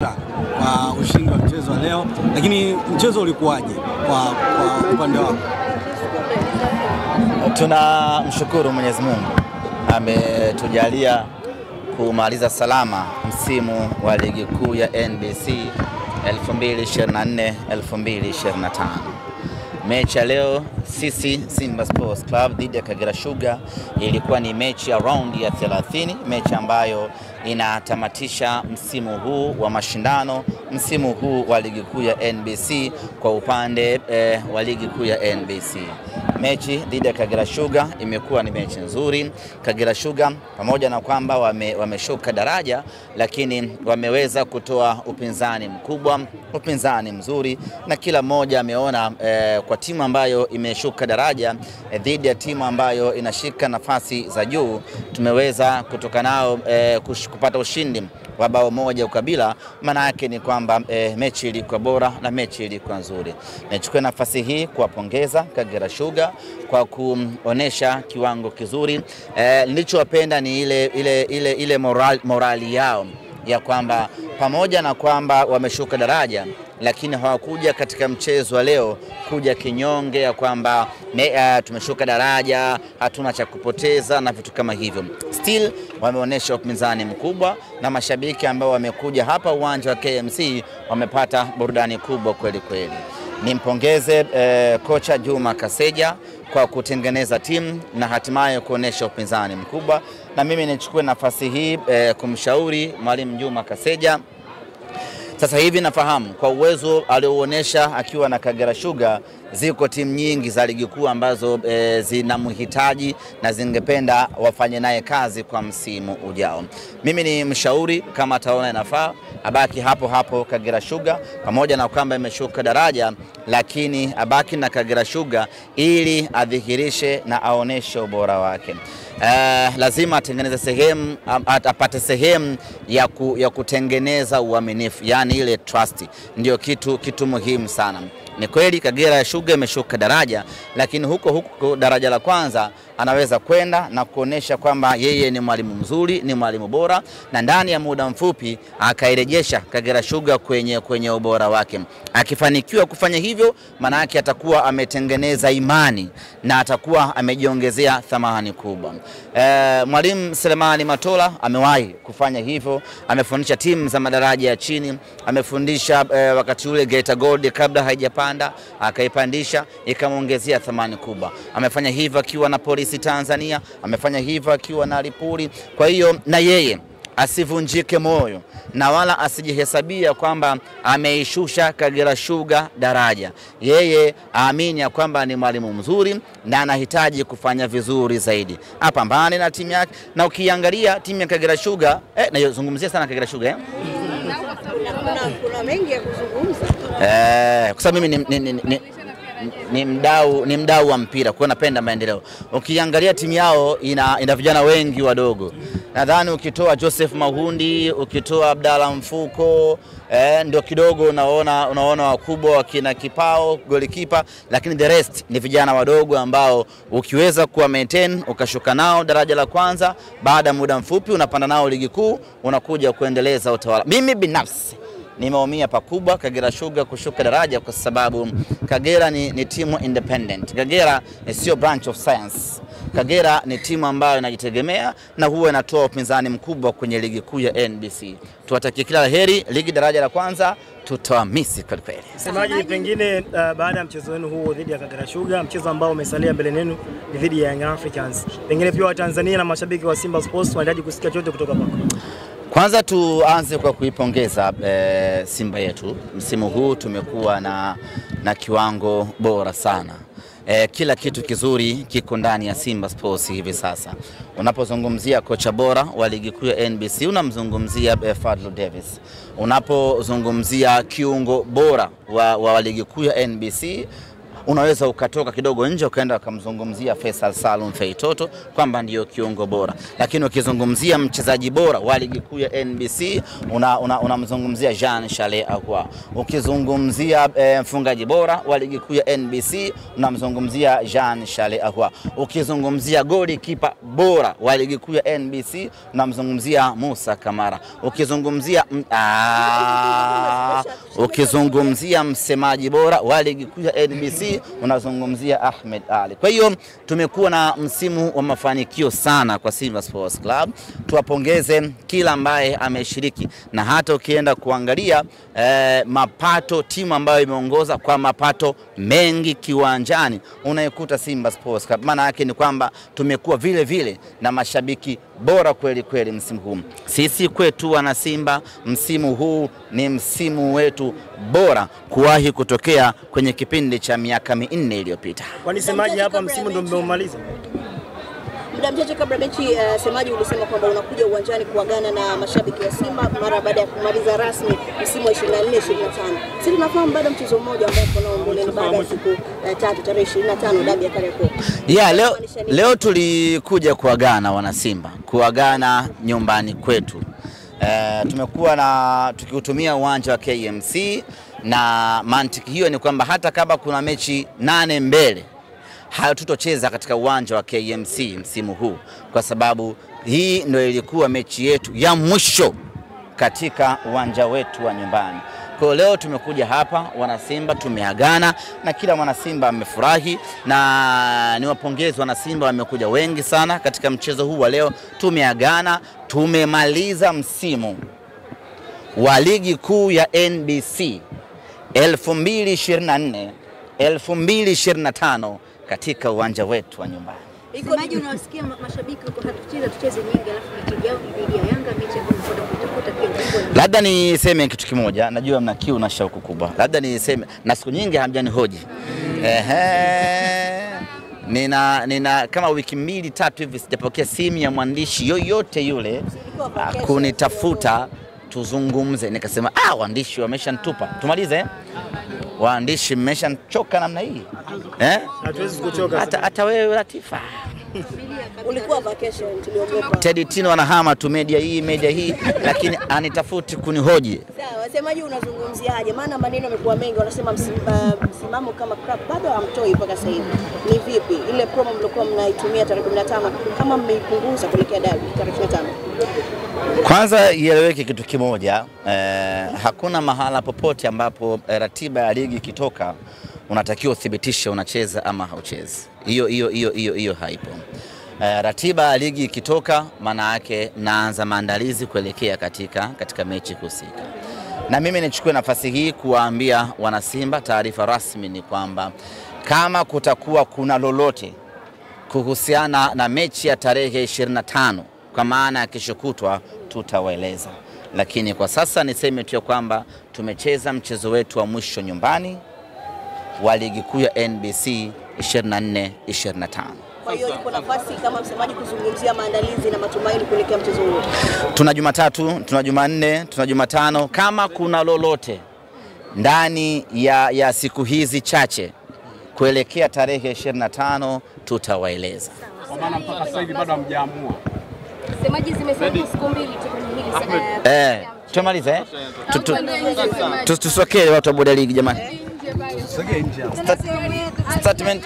kwa ushindi wa mchezo wa leo, lakini mchezo ulikuwaje kwa upande wako? Tunamshukuru Mwenyezi Mungu ametujalia kumaliza salama msimu wa ligi kuu ya NBC 2024-2025. Mechi ya leo sisi Simba Sports Club dhidi ya Kagera Sugar ilikuwa ni mechi ya raundi ya 30, mechi ambayo inatamatisha msimu huu wa mashindano, msimu huu wa ligi kuu ya NBC kwa upande wa ligi kuu ya NBC. Mechi dhidi ya Kagera Sugar imekuwa ni mechi nzuri. Kagera Sugar pamoja na kwamba wameshuka daraja, lakini wameweza kutoa upinzani mkubwa, upinzani mzuri, na kila mmoja ameona kwa timu ambayo imeshuka daraja dhidi ya timu ambayo inashika nafasi za juu, tumeweza kutoka nao kupata ushindi wa bao moja ukabila. Maana yake ni kwamba mechi ilikuwa bora na mechi ilikuwa nzuri. Nachukua nafasi hii kuwapongeza Kagera Sugar kwa kuonesha kiwango kizuri. Nilichowapenda ni ile morali yao ya kwamba pamoja na kwamba wameshuka daraja, lakini hawakuja katika mchezo wa leo kuja kinyonge ya kwamba tumeshuka daraja, hatuna cha kupoteza na vitu kama hivyo. Still wameonyesha upinzani mkubwa, na mashabiki ambao wamekuja hapa uwanja wa KMC wamepata burudani kubwa kweli kweli. Nimpongeze kocha Juma Kaseja kwa kutengeneza timu na hatimaye kuonesha upinzani mkubwa, na mimi nichukue nafasi hii kumshauri mwalimu Juma Kaseja. Sasa hivi nafahamu kwa uwezo alioonesha akiwa na Kagera Sugar, ziko timu nyingi za ligi kuu ambazo zinamhitaji na zingependa wafanye naye kazi kwa msimu ujao. Mimi ni mshauri, kama ataona inafaa abaki hapo hapo Kagera Sugar, pamoja na kwamba imeshuka daraja, lakini abaki na Kagera Sugar ili adhihirishe na aoneshe ubora wake. Lazima atengeneze sehemu, apate sehemu ya kutengeneza uaminifu, yani ile trust, ndio kitu muhimu sana. Ni kweli Kagera Sugar imeshuka daraja, lakini huko daraja la kwanza anaweza kwenda na kuonesha kwamba yeye ni mwalimu mzuri, ni mwalimu bora, na ndani ya muda mfupi akairejesha Kagera Sugar kwenye ubora wake. Akifanikiwa kufanya hivyo, maana yake atakuwa ametengeneza imani na atakuwa amejiongezea thamani kubwa. Mwalimu Selemani Matola amewahi kufanya hivyo, amefundisha timu za madaraja ya chini, amefundisha wakati ule Geita Gold kabla haijapanda, akaipandisha ikamuongezea thamani kubwa. Amefanya hivyo akiwa na Polisi Tanzania, amefanya hivyo akiwa na Lipuli. Kwa hiyo na yeye asivunjike moyo na wala asijihesabia kwamba ameishusha Kagera Sugar daraja. Yeye aamini ya kwamba ni mwalimu mzuri na anahitaji kufanya vizuri zaidi, apambane na timu yake. Na ukiangalia timu ya Kagera Sugar, nazungumzia sana Kagera Sugar kuna mengi ya kuzungumza, kwa sababu mimi ni mdau wa mpira, kwa napenda maendeleo. Ukiangalia timu yao ina vijana wengi wadogo. Nadhani ukitoa Joseph Mahundi, ukitoa Abdalla Mfuko, ndio kidogo unaona wakubwa wakina Kipao golikipa, lakini the rest ni vijana wadogo ambao ukiweza kuwa maintain ukashuka nao daraja la kwanza, baada muda mfupi unapanda nao ligi kuu, unakuja kuendeleza utawala. Mimi binafsi nimeumia pakubwa Kagera Sugar kushuka daraja, kwa sababu Kagera ni timu independent. Kagera sio branch of science. Kagera ni timu ambayo inajitegemea na huwa inatoa upinzani mkubwa kwenye ligi kuu ya NBC. Tuwatakie kila laheri ligi daraja la kwanza, tutawamisi kwa kweli. Semaji, pengine baada ya mchezo wenu huo dhidi ya Kagera Sugar, mchezo ambao umesalia mbele yenu ni dhidi ya Young Africans, pengine pia Watanzania na mashabiki wa Simba Sports wanahitaji kusikia chochote kutoka kwako. Kwanza tuanze kwa kuipongeza Simba yetu. Msimu huu tumekuwa na kiwango bora sana. Kila kitu kizuri kiko ndani ya Simba Sports hivi sasa. Unapozungumzia kocha bora wa ligi kuu ya NBC unamzungumzia Fadlu Davis. Unapozungumzia kiungo bora wa ligi kuu ya NBC unaweza ukatoka kidogo nje ukaenda ukamzungumzia Faisal Salum Feitoto kwamba ndiyo kiungo bora, lakini ukizungumzia mchezaji bora wa ligi kuu ya NBC unamzungumzia Jean Charles Ahoua. Ukizungumzia mfungaji bora wa ligi kuu ya NBC unamzungumzia Jean Charles Ahoua. Ukizungumzia goalkeeper bora wa ligi kuu ya NBC unamzungumzia Musa Kamara. Ukizungumzia msemaji bora wa ligi kuu ya NBC unazungumzia Ahmed Ali. Kwa hiyo tumekuwa na msimu wa mafanikio sana kwa Simba Sports Club. Tuwapongeze kila ambaye ameshiriki, na hata ukienda kuangalia mapato, timu ambayo imeongoza kwa mapato mengi kiwanjani unaikuta Simba Sports Club. Maana yake ni kwamba tumekuwa vile vile na mashabiki bora kweli kweli msimu huu. Sisi kwetu wana Simba, msimu huu ni msimu wetu bora kuwahi kutokea kwenye kipindi cha miaka 4 iliyopita. Kwani semaji hapa msimu ndio mmeumaliza? Muda mchache kabla mechi, semaji ulisema kwamba unakuja uwanjani kuagana na mashabiki wa Simba mara baada ya kumaliza rasmi msimu wa 24-25. Sisi tunafahamu baada mchezo mmoja ambao kuna mbeleni baada ya siku 3 tarehe 25 dabi ya Kariakoo. Leo tulikuja kuagana wana Simba, kuagana nyumbani kwetu. Tumekuwa na tukiutumia uwanja wa KMC, na mantiki hiyo ni kwamba hata kama kuna mechi 8 mbele hatutocheza katika uwanja wa KMC msimu huu, kwa sababu hii ndio ilikuwa mechi yetu ya mwisho katika uwanja wetu wa nyumbani. Kwa leo tumekuja hapa wana Simba, tumeagana na kila mwana Simba amefurahi, na niwapongeze wana Simba, wamekuja wengi sana katika mchezo huu wa leo. Tumeagana, tumemaliza msimu wa ligi kuu ya NBC 2024-2025 katika uwanja wetu wa nyumbani. Semaji, unawasikia mashabiki huko tucheze nyingi, alafu mechi yao dhidi ya Yanga, mechi ambayo kutafuta pia. Labda niseme kitu kimoja, najua mna kiu na shauku kubwa. Labda niseme, na siku nyingi hamjanihoji. Nina kama wiki 2-3 hivi sijapokea simu ya mwandishi yoyote yule kunitafuta tuzungumze. Nikasema waandishi wameshanitupa. Tumalize. Waandishi mmeshachoka namna hii. Hatuwezi kuchoka. Hata wewe Latifa. Ulikuwa vacation, tuliogopa. Teddy Tino anahama tu media hii lakini anitafuti kunihoji. Sawa, wasemaji unazungumziaje? Maana maneno yamekuwa mengi, wanasema msimamo kama club bado hamtoi mpaka sasa hivi. Ni vipi ile promo mlikuwa mnaitumia tarehe 15 kama mmeipunguza kuelekea dabi tarehe 25? Kwanza ieleweke kitu kimoja, hakuna mahala popote ambapo ratiba ya ligi ikitoka unatakiwa uthibitishe unacheza ama hauchezi. Hiyo haipo. Ratiba ya ligi ikitoka maana yake naanza maandalizi kuelekea katika mechi husika. Na mimi nichukue nafasi hii kuwaambia wana Simba, taarifa rasmi ni kwamba kama kutakuwa kuna lolote kuhusiana na mechi ya tarehe 25 kwa maana ya kesho kutwa tutawaeleza. Lakini kwa sasa niseme tu kwamba tumecheza mchezo wetu wa mwisho nyumbani wa ligi kuu ya NBC 24-25. Kwa hiyo ipo nafasi kama msemaji kuzungumzia maandalizi na matumaini kuelekea mchezo huo. Tuna Jumatatu, tuna Jumanne, tuna Jumatano. Kama kuna lolote ndani ya siku hizi chache kuelekea tarehe 25 tutawaeleza. Kwa maana mpaka sasa hivi bado hamjaamua. Semaji zimesalia siku 2 tu kwenye hili. Tumalize. Tusokee watu wa Boda League jamani. Sogea nje. Statement